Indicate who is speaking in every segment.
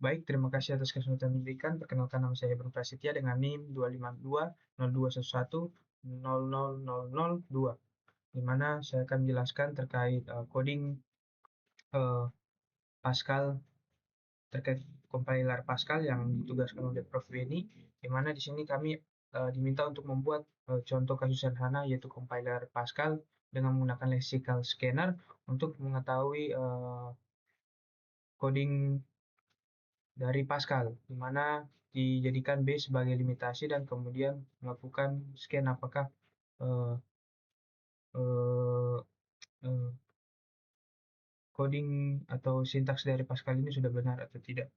Speaker 1: Baik, terima kasih atas kesempatan yang diberikan. Perkenalkan nama saya Ibnu Prasetya dengan NIM 2520211000002, di mana saya akan menjelaskan terkait coding uh, Pascal, terkait compiler Pascal yang ditugaskan oleh Prof. Beni, di mana di sini kami diminta untuk membuat contoh kasus sederhana yaitu compiler Pascal dengan menggunakan lexical scanner untuk mengetahui coding dari Pascal, di mana dijadikan B sebagai limitasi dan kemudian melakukan scan apakah eh, eh, eh, coding atau sintaks dari Pascal ini sudah benar atau tidak.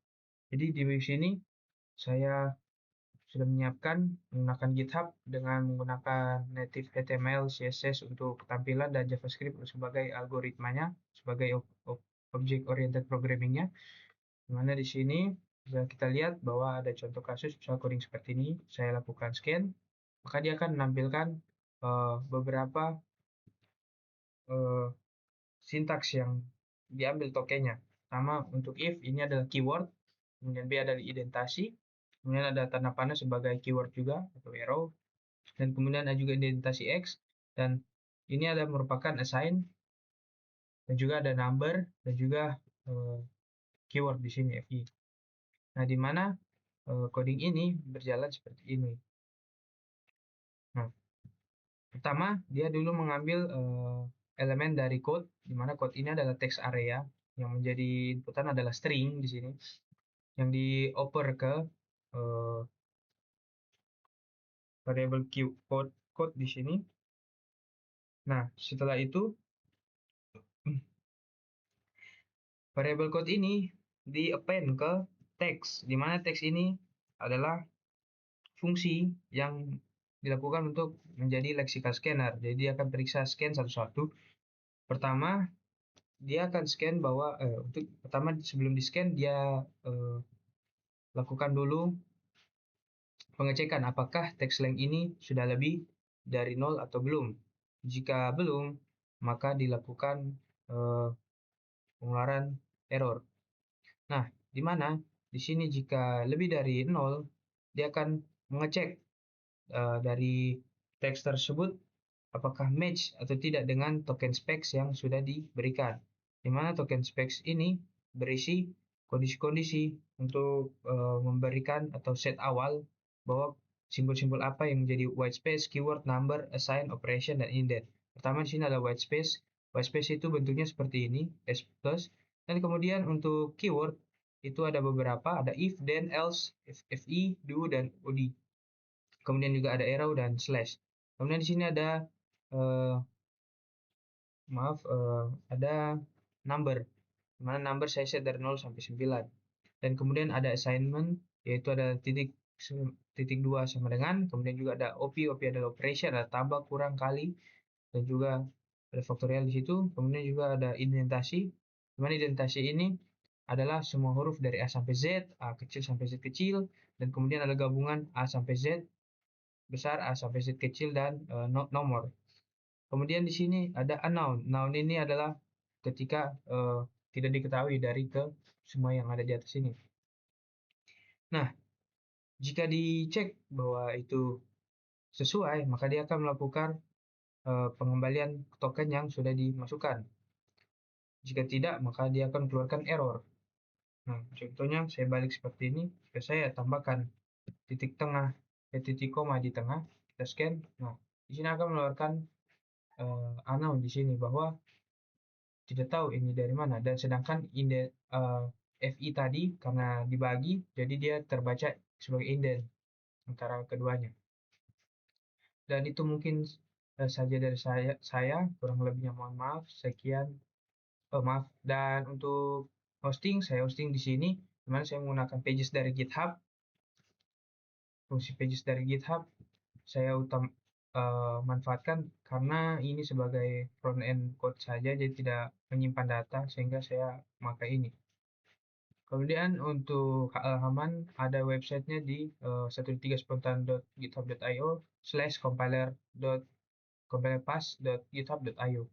Speaker 1: Jadi di sini saya sudah menyiapkan menggunakan GitHub dengan menggunakan native HTML, CSS untuk tampilan dan JavaScript sebagai algoritmanya, sebagai object oriented programmingnya. Dimana di sini bisa kita lihat bahwa ada contoh kasus misal coding seperti ini, saya lakukan scan, maka dia akan menampilkan beberapa uh, sintaks yang diambil tokennya. Pertama, untuk if ini adalah keyword, kemudian B adalah identasi, kemudian ada tanda panah sebagai keyword juga atau arrow, dan kemudian ada juga identasi X, dan ini ada merupakan assign, dan juga ada number, dan juga keyword di sini FI. Nah, di mana coding ini berjalan seperti ini. Nah, pertama dia dulu mengambil elemen dari code, di mana code ini adalah text area yang menjadi inputan adalah string di sini, yang dioper ke variable code di sini. Nah, setelah itu variable code ini di-append ke teks, di mana teks ini adalah fungsi yang dilakukan untuk menjadi lexical scanner. Jadi dia akan periksa scan satu-satu. Pertama, dia akan scan bahwa untuk pertama sebelum di scan dia lakukan dulu pengecekan apakah text length ini sudah lebih dari 0 atau belum. Jika belum, maka dilakukan pengeluaran error. Nah, di mana di sini jika lebih dari 0, dia akan mengecek dari teks tersebut apakah match atau tidak dengan token specs yang sudah diberikan. Di mana token specs ini berisi kondisi-kondisi untuk memberikan atau set awal bahwa simbol-simbol apa yang menjadi white space, keyword, number, assign, operation, dan indent. Pertama di sini adalah white space. White space itu bentuknya seperti ini, S+. Dan kemudian untuk keyword itu ada beberapa, ada if, then, else, FI, do, dan OD. Kemudian juga ada arrow dan slash. Kemudian di sini ada ada number, dimana number saya set dari 0 sampai 9. Dan kemudian ada assignment, yaitu ada titik 2 sama dengan, kemudian juga ada OP adalah operation, ada tambah, kurang, kali, dan juga ada faktorial di situ. Kemudian juga ada indentasi, dimana indentasi ini adalah semua huruf dari A sampai Z, A kecil sampai Z kecil, dan kemudian ada gabungan A sampai Z besar, A sampai Z kecil, dan nomor. Kemudian di sini ada unknown. Noun ini adalah ketika tidak diketahui dari ke semua yang ada di atas ini. Nah, jika dicek bahwa itu sesuai, maka dia akan melakukan pengembalian token yang sudah dimasukkan. Jika tidak, maka dia akan keluarkan error. Nah, contohnya saya balik seperti ini, saya tambahkan titik tengah, titik koma di tengah, kita scan. Nah, di sini akan mengeluarkan unknown di sini bahwa tidak tahu ini dari mana, dan sedangkan FI tadi karena dibagi jadi dia terbaca sebagai indent antara keduanya. Dan itu mungkin saja dari saya kurang lebihnya mohon maaf. Sekian, maaf. Dan untuk hosting, saya hosting di sini dimana saya menggunakan pages dari GitHub. Fungsi pages dari GitHub saya manfaatkan karena ini sebagai front end code saja, jadi tidak menyimpan data, sehingga saya memakai ini. Kemudian untuk halaman ada websitenya di 123spontan.github.io/compilerpass.github.io.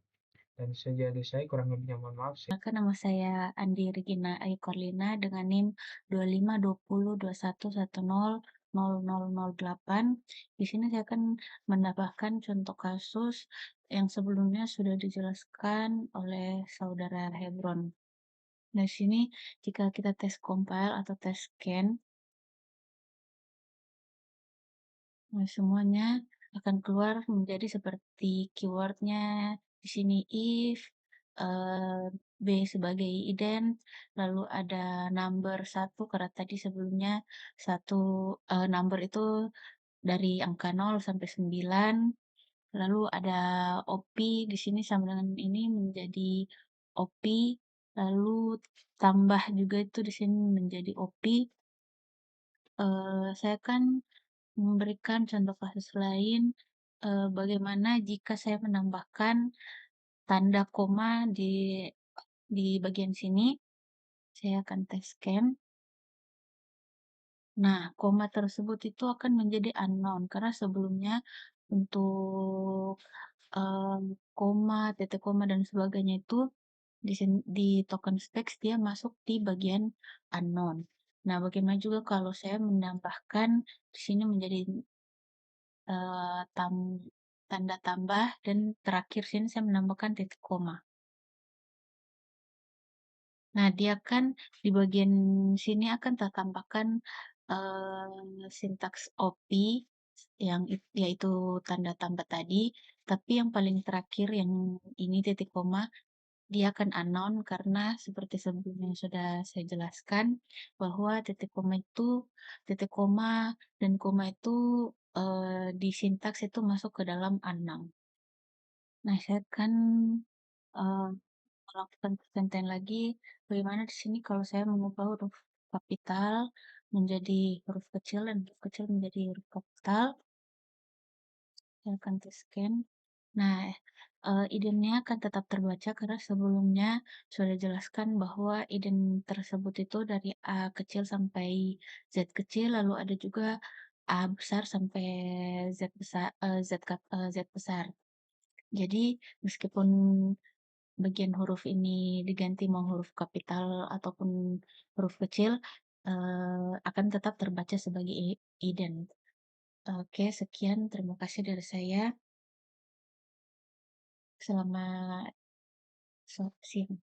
Speaker 1: Dan sejauh saya kurang lebihnya mohon maaf sih.
Speaker 2: Maka nama saya Andi Regina Aikorlina dengan NIM 252021100008. Di sini saya akan menambahkan contoh kasus yang sebelumnya sudah dijelaskan oleh saudara Hebron. Nah, di sini jika kita tes compile atau tes scan, nah, semuanya akan keluar menjadi seperti keywordnya di sini if, eh, B sebagai ident, lalu ada number satu karena tadi sebelumnya satu number itu dari angka 0 sampai 9, lalu ada OP di sini sama dengan ini menjadi OP, lalu tambah juga itu di sini menjadi OP. Saya kan memberikan contoh kasus lain, bagaimana jika saya menambahkan tanda koma di bagian sini, saya akan tes scan. Nah, koma tersebut itu akan menjadi unknown karena sebelumnya untuk, koma, titik koma, dan sebagainya itu di token specs dia masuk di bagian unknown. Nah, bagaimana juga kalau saya menambahkan di sini menjadi Eee, tam tanda tambah dan terakhir sini saya menambahkan titik koma. Nah, dia kan di bagian sini akan tertampakkan, sintaks OP yang yaitu tanda tambah tadi, tapi yang paling terakhir yang ini titik koma, dia akan unknown karena seperti sebelumnya yang sudah saya jelaskan bahwa titik koma dan koma itu, di sintaks itu masuk ke dalam unknown. Nah, saya kan, eee, melakukan pergantian lagi, bagaimana di sini kalau saya mengubah huruf kapital menjadi huruf kecil dan huruf kecil menjadi huruf kapital, saya akan tes scan. Nah, identnya akan tetap terbaca karena sebelumnya sudah dijelaskan bahwa ident tersebut itu dari A kecil sampai Z kecil, lalu ada juga A besar sampai Z besar. Jadi meskipun bagian huruf ini diganti mau huruf kapital ataupun huruf kecil, akan tetap terbaca sebagai ident. Oke, sekian terima kasih dari saya. Selamat siang.